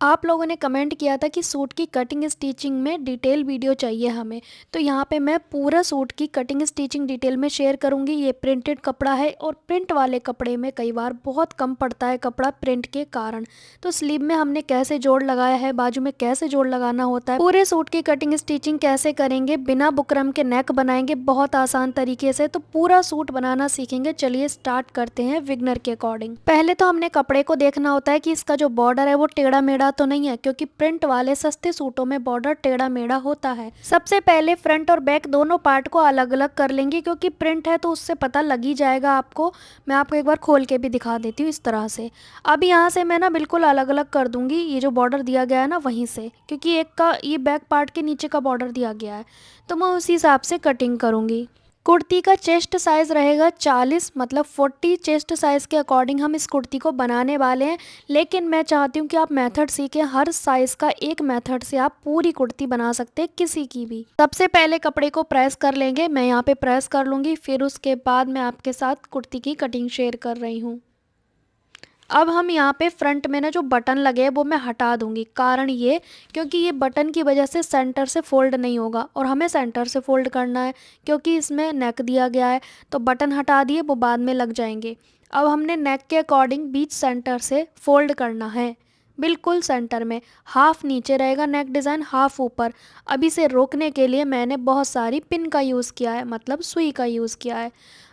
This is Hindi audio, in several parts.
आप लोगों ने कमेंट किया था कि सूट की कटिंग स्टिचिंग में डिटेल वीडियो चाहिए हमें, तो यहाँ पे मैं पूरा सूट की कटिंग स्टिचिंग डिटेल में शेयर करूँगी। ये प्रिंटेड कपड़ा है और प्रिंट वाले कपड़े में कई बार बहुत कम पड़ता है कपड़ा प्रिंट के कारण। तो स्लीव में हमने कैसे जोड़ लगाया है, बाजू में कैसे जोड़ लगाना होता है, पूरे सूट की कटिंग स्टिचिंग कैसे करेंगे, बिना बुकरम के नेक बनाएंगे बहुत आसान तरीके से, तो पूरा सूट बनाना सीखेंगे। चलिए स्टार्ट करते हैं बिगनर के अकॉर्डिंग। पहले तो हमने कपड़े को देखना होता है कि इसका जो बॉर्डर है वो टेढ़ा मेढ़ा तो नहीं है, क्योंकि प्रिंट वाले सस्ते सूटों में बॉर्डर टेढ़ा मेढ़ा होता है। सबसे पहले फ्रंट और बैक दोनों पार्ट को अलग अलग कर लेंगे, क्योंकि प्रिंट है तो उससे पता लग ही जाएगा आपको। मैं आपको एक बार खोल के भी दिखा देती हूँ इस तरह से। अब यहाँ से मैं ना बिल्कुल अलग अलग कर दूंगी, ये जो बॉर्डर दिया गया है ना वहीं से, क्योंकि एक का ये बैक पार्ट के नीचे का बॉर्डर दिया गया है, तो मैं उसी हिसाब से कटिंग करूंगी। कुर्ती का चेस्ट साइज़ रहेगा 40, मतलब 40 चेस्ट साइज़ के अकॉर्डिंग हम इस कुर्ती को बनाने वाले हैं। लेकिन मैं चाहती हूँ कि आप मेथड सीखें, हर साइज़ का एक मेथड से आप पूरी कुर्ती बना सकते हैं, किसी की भी। सबसे पहले कपड़े को प्रेस कर लेंगे, मैं यहाँ पे प्रेस कर लूँगी, फिर उसके बाद मैं आपके साथ कुर्ती की कटिंग शेयर कर रही हूँ। अब हम यहाँ पे फ्रंट में ना जो बटन लगे हैं वो मैं हटा दूंगी, कारण ये क्योंकि ये बटन की वजह से सेंटर से फोल्ड नहीं होगा और हमें सेंटर से फोल्ड करना है, क्योंकि इसमें नेक दिया गया है। तो बटन हटा दिए, वो बाद में लग जाएंगे। अब हमने नेक के अकॉर्डिंग बीच सेंटर से फोल्ड करना है, बिल्कुल सेंटर में। हाफ नीचे रहेगा नेक डिज़ाइन, हाफ ऊपर। अब इसे रोकने के लिए मैंने बहुत सारी पिन का यूज़ किया है, मतलब सुई का यूज़ किया है।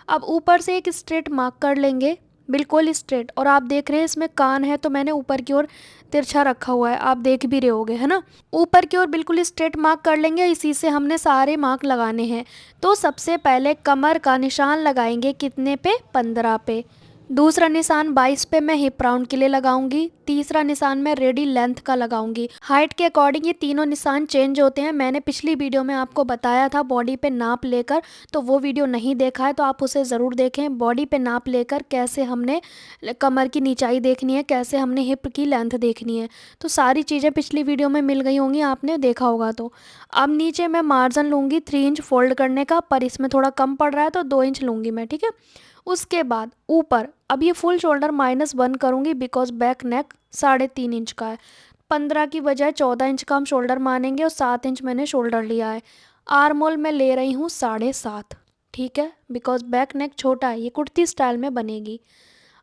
अब ऊपर से एक स्ट्रेट मार्क कर लेंगे, बिल्कुल स्ट्रेट। और आप देख रहे हैं इसमें कान है, तो मैंने ऊपर की ओर तिरछा रखा हुआ है, आप देख भी रहे होगे, है ना। ऊपर की ओर बिल्कुल स्ट्रेट मार्क कर लेंगे, इसी से हमने सारे मार्क लगाने हैं। तो सबसे पहले कमर का निशान लगाएंगे, कितने पे, 15 पे। दूसरा निशान 22 पे मैं हिप राउंड के लिए लगाऊंगी। तीसरा निशान मैं रेडी लेंथ का लगाऊंगी। हाइट के अकॉर्डिंग ये तीनों निशान चेंज होते हैं, मैंने पिछली वीडियो में आपको बताया था बॉडी पे नाप लेकर, तो वो वीडियो नहीं देखा है तो आप उसे ज़रूर देखें। बॉडी पे नाप लेकर कैसे हमने कमर की निचाई देखनी है, कैसे हमने हिप की लेंथ देखनी है, तो सारी चीज़ें पिछली वीडियो में मिल गई होंगी, आपने देखा होगा। तो अब नीचे मैं मार्जिन लूँगी 3 इंच फोल्ड करने का, पर इसमें थोड़ा कम पड़ रहा है तो 2 इंच लूँगी मैं, ठीक है। उसके बाद ऊपर अब ये फुल शोल्डर -1 करूँगी, बिकॉज बैक नेक 3.5 इंच का है। 15 की बजाय 14 इंच का हम शोल्डर मानेंगे और 7 इंच मैंने शोल्डर लिया है। आर्म होल मैं ले रही हूँ 7.5, ठीक है, बिकॉज बैक नेक छोटा है, ये कुर्ती स्टाइल में बनेगी।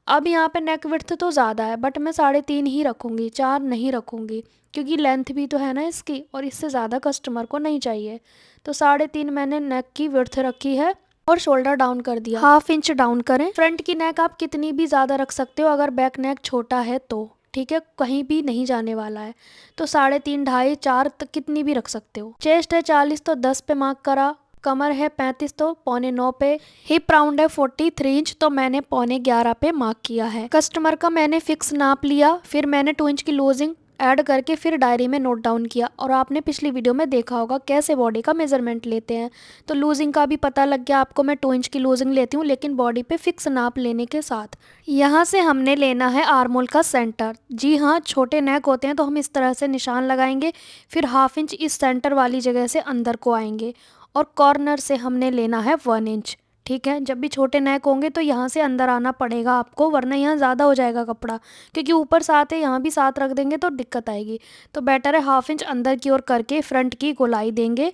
अब यहाँ पे नेक विड्थ तो ज़्यादा है, बट मैं 3.5 ही रखूँगी, 4 नहीं रखूँगी, क्योंकि लेंथ भी तो है ना इसकी, और इससे ज़्यादा कस्टमर को नहीं चाहिए। तो 3.5 मैंने नेक की विड्थ रखी है और शोल्डर डाउन कर दिया, ½ इंच डाउन करें। फ्रंट की नेक आप कितनी भी ज़्यादा रख सकते हो अगर बैक नेक छोटा है तो, ठीक है, कहीं भी नहीं जाने वाला है। तो 3.5, ढाई, 4 तक कितनी भी रख सकते हो। चेस्ट है 40 तो 10 पे मार्क करा। कमर है 35 तो 8.25 पे। हिप राउंड है 43 इंच तो मैंने 11.25 पे मार्क किया है। कस्टमर का मैंने फिक्स नाप लिया, फिर मैंने 2 इंच की लूजिंग ऐड करके फिर डायरी में नोट डाउन किया। और आपने पिछली वीडियो में देखा होगा कैसे बॉडी का मेजरमेंट लेते हैं, तो लूजिंग का भी पता लग गया आपको। मैं 2 इंच की लूजिंग लेती हूँ, लेकिन बॉडी पे फिक्स नाप लेने के साथ। यहाँ से हमने लेना है आर्म होल का सेंटर। जी हाँ, छोटे नेक होते हैं तो हम इस तरह से निशान लगाएंगे, फिर ½ इंच इस सेंटर वाली जगह से अंदर को आएंगे, और कॉर्नर से हमने लेना है 1 इंच, ठीक है। जब भी छोटे नेक होंगे तो यहाँ से अंदर आना पड़ेगा आपको, वरना यहाँ ज़्यादा हो जाएगा कपड़ा, क्योंकि ऊपर 7 है, यहाँ भी 7 रख देंगे तो दिक्कत आएगी। तो बेटर है ½ इंच अंदर की ओर करके फ्रंट की गोलाई देंगे।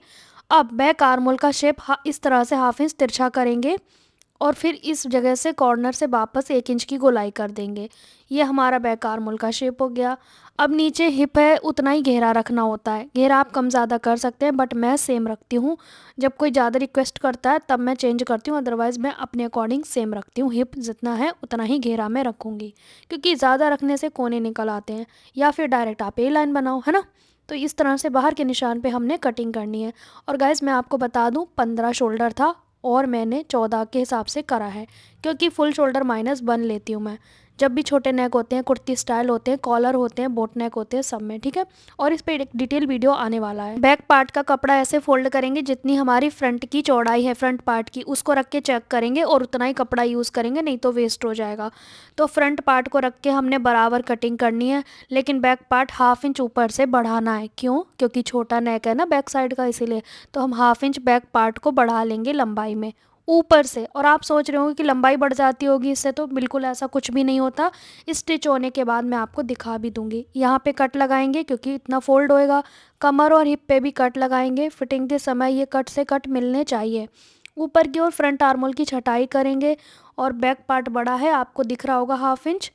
अब बैक आर्म होल का शेप इस तरह से ½ इंच तिरछा करेंगे, और फिर इस जगह से कॉर्नर से वापस 1 इंच की गोलाई कर देंगे। ये हमारा बैक आर्म होल का शेप हो गया। अब नीचे हिप है, उतना ही घेरा रखना होता है, घेरा आप कम ज़्यादा कर सकते हैं, बट मैं सेम रखती हूँ। जब कोई ज़्यादा रिक्वेस्ट करता है तब मैं चेंज करती हूँ, अदरवाइज़ मैं अपने अकॉर्डिंग सेम रखती हूँ। हिप जितना है उतना ही घेरा मैं रखूँगी, क्योंकि ज़्यादा रखने से कोने निकल आते हैं, या फिर डायरेक्ट आप ए लाइन बनाओ, है ना। तो इस तरह से बाहर के निशान पे हमने कटिंग करनी है। और गाइस मैं आपको बता दूँ 15 शोल्डर था और मैंने 14 के हिसाब से करा है, क्योंकि फुल शोल्डर -1 लेती हूँ मैं। जब भी छोटे नेक होते हैं, कुर्ती स्टाइल होते हैं, कॉलर होते हैं, बोट नेक होते हैं, सब में, ठीक है। और इस पे एक डिटेल वीडियो आने वाला है। बैक पार्ट का कपड़ा ऐसे फोल्ड करेंगे जितनी हमारी फ्रंट की चौड़ाई है, फ्रंट पार्ट की, उसको रख के चेक करेंगे और उतना ही कपड़ा यूज़ करेंगे, नहीं तो वेस्ट हो जाएगा। तो फ्रंट पार्ट को रख के हमने बराबर कटिंग करनी है, लेकिन बैक पार्ट ½ इंच ऊपर से बढ़ाना है। क्यों? क्योंकि छोटा नेक है ना बैक साइड का, इसीलिए। तो हम ½ इंच बैक पार्ट को बढ़ा लेंगे लंबाई में, ऊपर से। और आप सोच रहे होंगे कि लंबाई बढ़ जाती होगी इससे, तो बिल्कुल ऐसा कुछ भी नहीं होता। स्टिच होने के बाद मैं आपको दिखा भी दूंगी। यहाँ पे कट लगाएंगे क्योंकि इतना फोल्ड होएगा। कमर और हिप पे भी कट लगाएंगे। फिटिंग के समय ये कट से कट मिलने चाहिए। ऊपर की ओर फ्रंट आर्मोल की छटाई करेंगे। और बैक पार्ट बड़ा है, आपको दिख रहा होगा 1/2 इंच।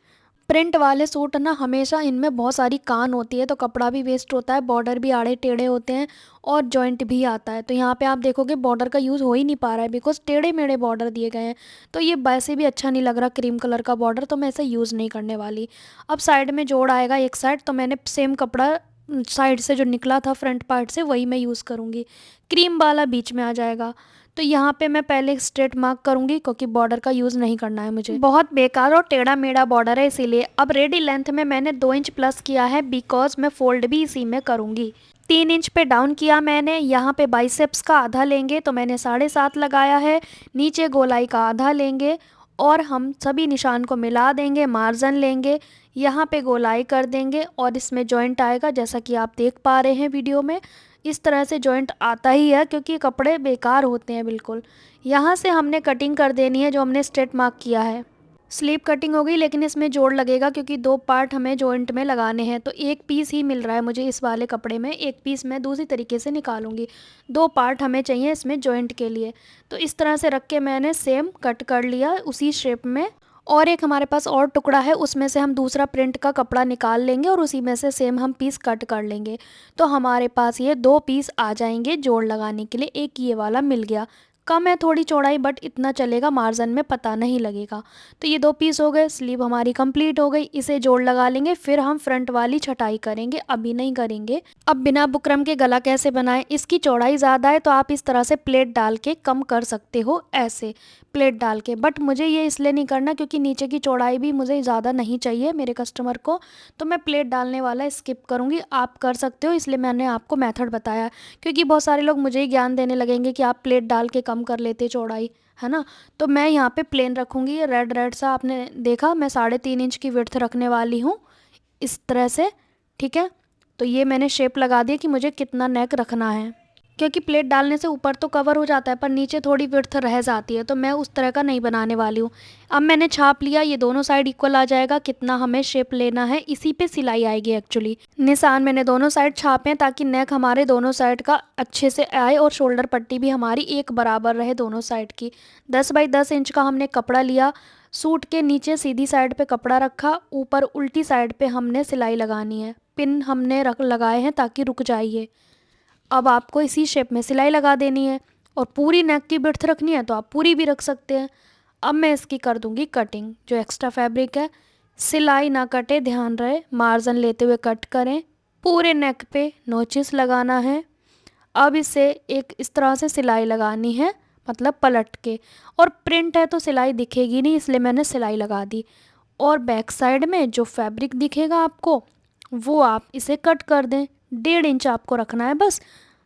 प्रिंट वाले सूट ना हमेशा इनमें बहुत सारी कान होती है, तो कपड़ा भी वेस्ट होता है, बॉर्डर भी आड़े टेढ़े होते हैं और जॉइंट भी आता है। तो यहाँ पे आप देखोगे बॉर्डर का यूज़ हो ही नहीं पा रहा है, बिकॉज टेढ़े मेढ़े बॉर्डर दिए गए हैं। तो ये वैसे भी अच्छा नहीं लग रहा क्रीम कलर का बॉर्डर, तो मैं इसे यूज़ नहीं करने वाली। अब साइड में जोड़ आएगा एक साइड, तो मैंने सेम कपड़ा साइड से जो निकला था फ्रंट पार्ट से वही मैं यूज़ करूँगी। क्रीम वाला बीच में आ जाएगा। तो यहाँ पे मैं पहले स्ट्रेट मार्क करूँगी क्योंकि बॉर्डर का यूज़ नहीं करना है मुझे, बहुत बेकार और टेढ़ा मेढ़ा बॉर्डर है इसीलिए। अब रेडी लेंथ में मैंने 2 इंच प्लस किया है, बिकॉज मैं फोल्ड भी इसी में करूँगी। 3 इंच पे डाउन किया मैंने। यहाँ पे बाइसेप्स का आधा लेंगे, तो मैंने 7.5 लगाया है। नीचे गोलाई का आधा लेंगे और हम सभी निशान को मिला देंगे, मार्जिन लेंगे, यहाँ पे गोलाई कर देंगे और इसमें जॉइंट आएगा जैसा कि आप देख पा रहे हैं वीडियो में। इस तरह से जॉइंट आता ही है क्योंकि कपड़े बेकार होते हैं बिल्कुल। यहाँ से हमने कटिंग कर देनी है जो हमने स्ट्रेट मार्क किया है। स्लीव कटिंग हो गई, लेकिन इसमें जोड़ लगेगा क्योंकि 2 पार्ट हमें जॉइंट में लगाने हैं। तो एक पीस ही मिल रहा है मुझे इस वाले कपड़े में, एक पीस मैं दूसरी तरीके से निकालूंगी। 2 पार्ट हमें चाहिए इसमें जॉइंट के लिए। तो इस तरह से रख के मैंने सेम कट कर लिया उसी शेप में। और एक हमारे पास और टुकड़ा है, उसमें से हम दूसरा प्रिंट का कपड़ा निकाल लेंगे और उसी में से सेम हम पीस कट कर लेंगे। तो हमारे पास ये 2 पीस आ जाएंगे जोड़ लगाने के लिए। एक ये वाला मिल गया, कम है थोड़ी चौड़ाई बट इतना चलेगा, मार्जिन में पता नहीं लगेगा। तो ये 2 पीस हो गए, स्लीव हमारी कंप्लीट हो गई। इसे जोड़ लगा लेंगे, फिर हम फ्रंट वाली छटाई करेंगे, अभी नहीं करेंगे। अब बिना बुकरम के गला कैसे बनाएं? इसकी चौड़ाई ज़्यादा है तो आप इस तरह से प्लेट डाल के कम कर सकते हो, ऐसे प्लेट डाल के। बट मुझे ये इसलिए नहीं करना क्योंकि नीचे की चौड़ाई भी मुझे ज़्यादा नहीं चाहिए मेरे कस्टमर को, तो मैं प्लेट डालने वाला स्किप करूँगी। आप कर सकते हो, इसलिए मैंने आपको मेथड बताया। क्योंकि बहुत सारे लोग मुझे ही ज्ञान देने लगेंगे कि आप प्लेट डाल के कम कर लेते चौड़ाई, है ना। तो मैं यहाँ पे प्लेन रखूँगी। रेड रेड सा आपने देखा, मैं 3.5 इंच की विड्थ रखने वाली हूँ इस तरह से, ठीक है। तो ये मैंने शेप लगा दिया कि मुझे कितना नेक रखना है, क्योंकि प्लेट डालने से ऊपर तो कवर हो जाता है पर नीचे थोड़ी विड्थ रह जाती है, तो मैं उस तरह का नहीं बनाने वाली हूँ। अब मैंने छाप लिया, ये दोनों साइड इक्वल आ जाएगा कितना हमें शेप लेना है, इसी पे सिलाई आएगी एक्चुअली। निशान मैंने दोनों साइड छापे हैं ताकि नेक हमारे दोनों साइड का अच्छे से आए और शोल्डर पट्टी भी हमारी एक बराबर रहे दोनों साइड की। 10 बाई 10 इंच का हमने कपड़ा लिया। सूट के नीचे सीधी साइड पे कपड़ा रखा, ऊपर उल्टी साइड पे हमने सिलाई लगानी है। पिन हमने लगाए हैं ताकि रुक जाइए। अब आपको इसी शेप में सिलाई लगा देनी है और पूरी नेक की विड्थ रखनी है तो आप पूरी भी रख सकते हैं। अब मैं इसकी कर दूंगी कटिंग। जो एक्स्ट्रा फैब्रिक है, सिलाई ना कटे, ध्यान रहे, मार्जिन लेते हुए कट करें। पूरे नेक पे नोचिस लगाना है। अब इसे एक इस तरह से सिलाई लगानी है, मतलब पलट के। और प्रिंट है तो सिलाई दिखेगी नहीं, इसलिए मैंने सिलाई लगा दी। और बैक साइड में जो फैब्रिक दिखेगा आपको, वो आप इसे कट कर दें। 1.5 इंच आपको रखना है बस,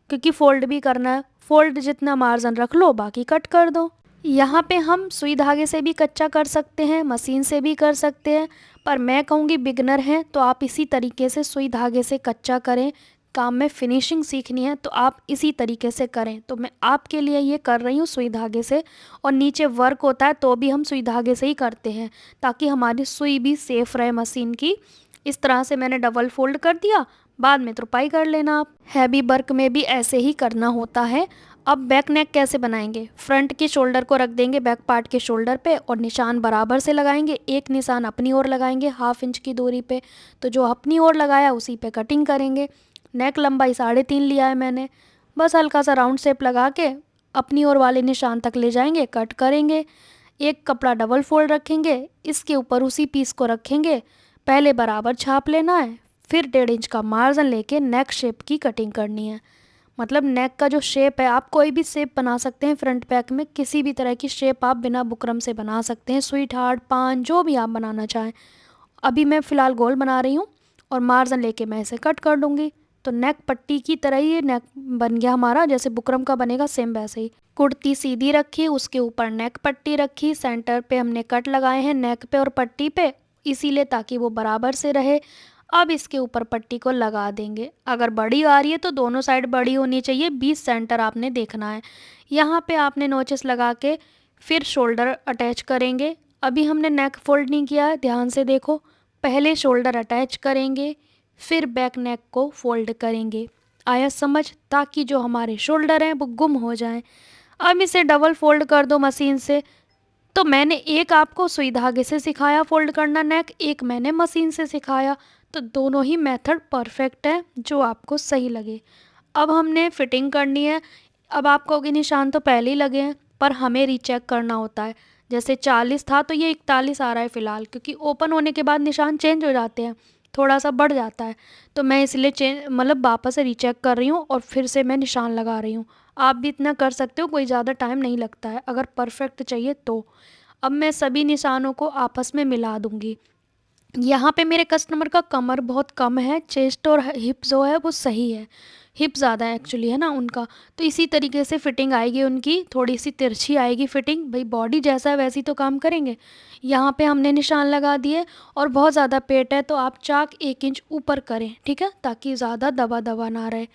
क्योंकि फ़ोल्ड भी करना है। फ़ोल्ड जितना मार्जिन रख लो, बाकी कट कर दो। यहाँ पे हम सुई धागे से भी कच्चा कर सकते हैं, मशीन से भी कर सकते हैं, पर मैं कहूँगी बिगनर हैं तो आप इसी तरीके से सुई धागे से कच्चा करें। काम में फिनिशिंग सीखनी है तो आप इसी तरीके से करें। तो मैं आपके लिए ये कर रही हूँ सुई धागे से। और नीचे वर्क होता है तो भी हम सुई धागे से ही करते हैं, ताकि हमारी सुई भी सेफ़ रहे मशीन की। इस तरह से मैंने डबल फोल्ड कर दिया, बाद में तुरपाई कर लेना आप। हैवी वर्क में भी ऐसे ही करना होता है। अब बैक नेक कैसे बनाएंगे? फ्रंट के शोल्डर को रख देंगे बैक पार्ट के शोल्डर पे और निशान बराबर से लगाएंगे। एक निशान अपनी ओर लगाएंगे 1/2 इंच की दूरी पे, तो जो अपनी ओर लगाया उसी पे कटिंग करेंगे। नेक लंबाई 3.5 लिया है मैंने, बस हल्का सा राउंड शेप लगा के अपनी ओर वाले निशान तक ले जाएंगे, कट करेंगे। एक कपड़ा डबल फोल्ड रखेंगे, इसके ऊपर उसी पीस को रखेंगे। पहले बराबर छाप लेना है, फिर 1.5 इंच का मार्जिन लेके नेक शेप की कटिंग करनी है। मतलब नेक का जो शेप है, आप कोई भी शेप बना सकते हैं फ्रंट बैक में, किसी भी तरह की शेप आप बिना बुकरम से बना सकते हैं। स्वीट हार्ट, पान, जो भी आप बनाना चाहें। अभी मैं फ़िलहाल गोल बना रही हूँ और मार्जिन लेके मैं इसे कट कर दूँगी। तो नेक पट्टी की तरह ही ये नेक बन गया हमारा, जैसे बुकरम का बनेगा सेम वैसे ही। कुर्ती सीधी रखी, उसके ऊपर नेक पट्टी रखी, सेंटर पे हमने कट लगाए हैं नेक पे और पट्टी पे, इसीलिए ताकि वो बराबर से रहे। अब इसके ऊपर पट्टी को लगा देंगे। अगर बड़ी आ रही है तो दोनों साइड बड़ी होनी चाहिए, 20 सेंटर आपने देखना है। यहाँ पे आपने नोचेस लगा के फिर शोल्डर अटैच करेंगे। अभी हमने नेक फोल्ड नहीं किया है, ध्यान से देखो। पहले शोल्डर अटैच करेंगे, फिर बैक नेक को फोल्ड करेंगे। आया समझ? ताकि जो हमारे शोल्डर हैं वो गुम हो जाएं। अब इसे डबल फोल्ड कर दो मशीन से। तो मैंने एक आपको सुई धागे से सिखाया फोल्ड करना नेक, एक मैंने मशीन से सिखाया, तो दोनों ही मेथड परफेक्ट है, जो आपको सही लगे। अब हमने फिटिंग करनी है। अब आप कहोगे निशान तो पहले ही लगे हैं, पर हमें रीचेक करना होता है। जैसे 40 था तो ये 41 आ रहा है फ़िलहाल, क्योंकि ओपन होने के बाद निशान चेंज हो जाते हैं, थोड़ा सा बढ़ जाता है। तो मैं इसलिए मतलब वापस से रीचेक कर रही हूँ और फिर से मैं निशान लगा रही हूँ। आप भी इतना कर सकते हो, कोई ज़्यादा टाइम नहीं लगता है अगर परफेक्ट चाहिए तो। अब मैं सभी निशानों को आपस में मिला दूँगी। यहाँ पे मेरे कस्टमर का कमर बहुत कम है, चेस्ट और हिप जो है वो सही है, हिप ज़्यादा है एक्चुअली, है ना उनका। तो इसी तरीके से फिटिंग आएगी उनकी, थोड़ी सी तिरछी आएगी फिटिंग, भाई बॉडी जैसा है वैसी तो काम करेंगे। यहाँ पे हमने निशान लगा दिए, और बहुत ज़्यादा पेट है तो आप चाक 1 इंच ऊपर करें, ठीक है, ताकि ज़्यादा दबा दबा ना रहे।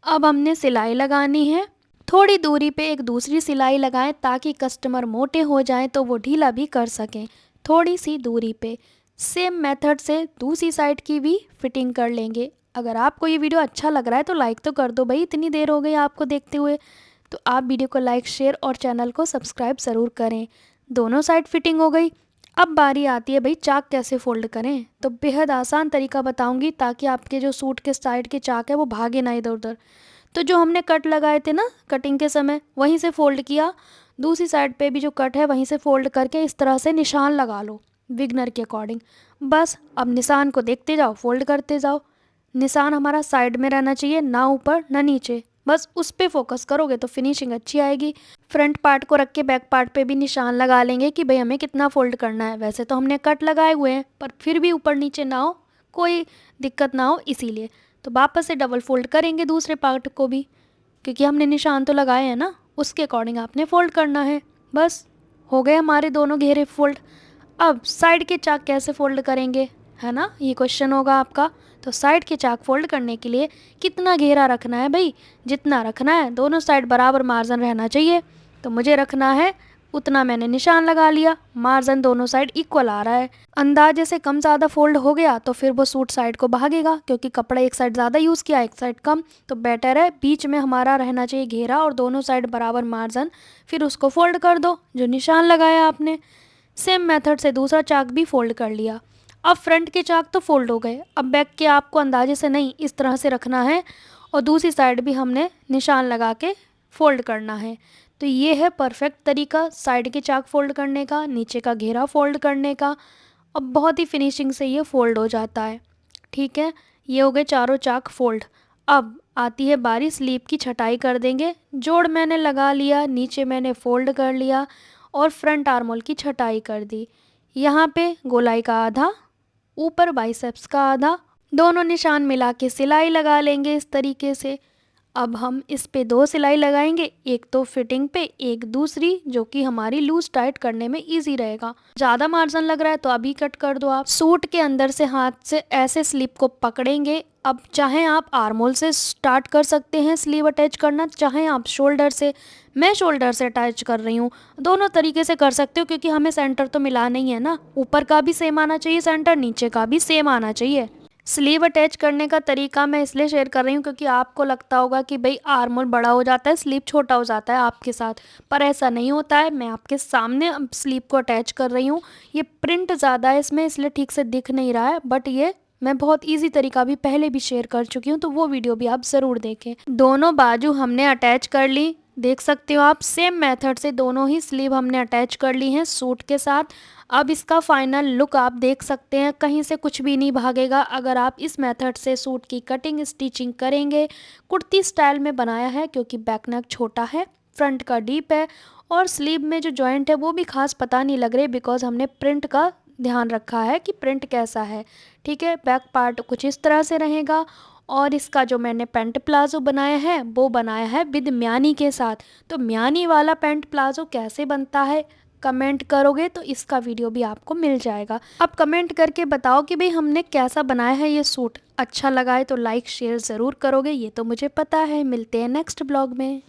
अब हमने सिलाई लगानी है। थोड़ी दूरी पे एक दूसरी सिलाई लगाएं ताकि कस्टमर मोटे हो जाएं तो वो ढीला भी कर सकें। थोड़ी सी दूरी पे सेम मेथड से दूसरी साइड की भी फिटिंग कर लेंगे। अगर आपको ये वीडियो अच्छा लग रहा है तो लाइक तो कर दो भाई, इतनी देर हो गई आपको देखते हुए। तो आप वीडियो को लाइक, शेयर और चैनल को सब्सक्राइब ज़रूर करें। दोनों साइड फिटिंग हो गई। अब बारी आती है भाई चाक कैसे फोल्ड करें। तो बेहद आसान तरीका बताऊंगी ताकि आपके जो सूट के साइड के चाक है वो भागे ना इधर उधर। तो जो हमने कट लगाए थे ना कटिंग के समय, वहीं से फोल्ड किया। दूसरी साइड पे भी जो कट है वहीं से फोल्ड करके इस तरह से निशान लगा लो विगनर के अकॉर्डिंग। बस अब निशान को देखते जाओ, फोल्ड करते जाओ। निशान हमारा साइड में रहना चाहिए, ना ऊपर ना नीचे, बस उस पे फोकस करोगे तो फिनिशिंग अच्छी आएगी। फ्रंट पार्ट को रख के बैक पार्ट पे भी निशान लगा लेंगे कि भाई हमें कितना फोल्ड करना है। वैसे तो हमने कट लगाए हुए हैं, पर फिर भी ऊपर नीचे ना हो, कोई दिक्कत ना हो इसीलिए। तो वापस से डबल फोल्ड करेंगे दूसरे पार्ट को भी, क्योंकि हमने निशान तो लगाए हैं ना, उसके अकॉर्डिंग आपने फोल्ड करना है। बस हो गए हमारे दोनों घेरे फोल्ड। अब साइड के चाक कैसे फोल्ड करेंगे, है ना, ये क्वेश्चन होगा आपका। तो साइड के चाक फोल्ड करने के लिए कितना घेरा रखना है भाई, जितना रखना है, दोनों साइड बराबर मार्जिन रहना चाहिए। तो मुझे रखना है उतना, मैंने निशान लगा लिया। मार्जिन दोनों साइड इक्वल आ रहा है। अंदाजे से कम ज़्यादा फोल्ड हो गया तो फिर वो सूट साइड को भागेगा, क्योंकि कपड़ा एक साइड ज़्यादा यूज़ किया एक साइड कम। तो बेटर है बीच में हमारा रहना चाहिए घेरा और दोनों साइड बराबर मार्जिन। फिर उसको फोल्ड कर दो जो निशान लगाया आपने। सेम मेथड से दूसरा चाक भी फोल्ड कर लिया। अब फ्रंट के चाक तो फोल्ड हो गए, अब बैक के आपको अंदाजे से नहीं, इस तरह से रखना है, और दूसरी साइड भी हमने निशान लगा के फोल्ड करना है। तो ये है परफेक्ट तरीका साइड के चाक फोल्ड करने का, नीचे का घेरा फोल्ड करने का। अब बहुत ही फिनिशिंग से ये फोल्ड हो जाता है। ठीक है, ये हो गए चारों चाक फोल्ड। अब आती है बारी स्लीव की छटाई कर देंगे। जोड़ मैंने लगा लिया, नीचे मैंने फोल्ड कर लिया और फ्रंट आर्मोल की छटाई कर दी। यहाँ पे गोलाई का आधा, ऊपर बाइसेप्स का आधा, दोनों निशान मिला के सिलाई लगा लेंगे इस तरीके से। अब हम इस पे 2 सिलाई लगाएंगे, एक तो फिटिंग पे, एक दूसरी जो कि हमारी लूज टाइट करने में इजी रहेगा। ज़्यादा मार्जिन लग रहा है तो अभी कट कर दो आप। सूट के अंदर से हाथ से ऐसे स्लीव को पकड़ेंगे। अब चाहे आप आर्मोल से स्टार्ट कर सकते हैं स्लीव अटैच करना, चाहे आप शोल्डर से। मैं शोल्डर से अटैच कर रही हूँ, दोनों तरीके से कर सकते हो, क्योंकि हमें सेंटर तो मिला नहीं है ना। ऊपर का भी सेम आना चाहिए सेंटर, नीचे का भी सेम आना चाहिए। स्लीव अटैच करने का तरीका मैं इसलिए शेयर कर रही हूँ क्योंकि आपको लगता होगा कि भाई आर्मोल बड़ा हो जाता है, स्लीव छोटा हो जाता है आपके साथ, पर ऐसा नहीं होता है। मैं आपके सामने अब स्लीव को अटैच कर रही हूँ। ये प्रिंट ज़्यादा है इसमें, इसलिए ठीक से दिख नहीं रहा है, बट ये मैं बहुत इजी तरीका भी पहले भी शेयर कर चुकी हूँ, तो वो वीडियो भी आप ज़रूर देखें। दोनों बाजू हमने अटैच कर ली, देख सकते हो आप। सेम मेथड से दोनों ही स्लीव हमने अटैच कर ली हैं सूट के साथ। अब इसका फाइनल लुक आप देख सकते हैं, कहीं से कुछ भी नहीं भागेगा अगर आप इस मेथड से सूट की कटिंग स्टिचिंग करेंगे। कुर्ती स्टाइल में बनाया है क्योंकि बैक नेक छोटा है, फ्रंट का डीप है, और स्लीव में जो जॉइंट है वो भी खास पता नहीं लग रहे, बिकॉज हमने प्रिंट का ध्यान रखा है कि प्रिंट कैसा है। ठीक है, बैक पार्ट कुछ इस तरह से रहेगा। और इसका जो मैंने पैंट प्लाजो बनाया है वो बनाया है विद म्यानी के साथ। तो म्यानी वाला पैंट प्लाजो कैसे बनता है कमेंट करोगे तो इसका वीडियो भी आपको मिल जाएगा। अब कमेंट करके बताओ कि भाई हमने कैसा बनाया है ये सूट। अच्छा लगा है तो लाइक शेयर ज़रूर करोगे, ये तो मुझे पता है। मिलते हैं नेक्स्ट ब्लॉग में।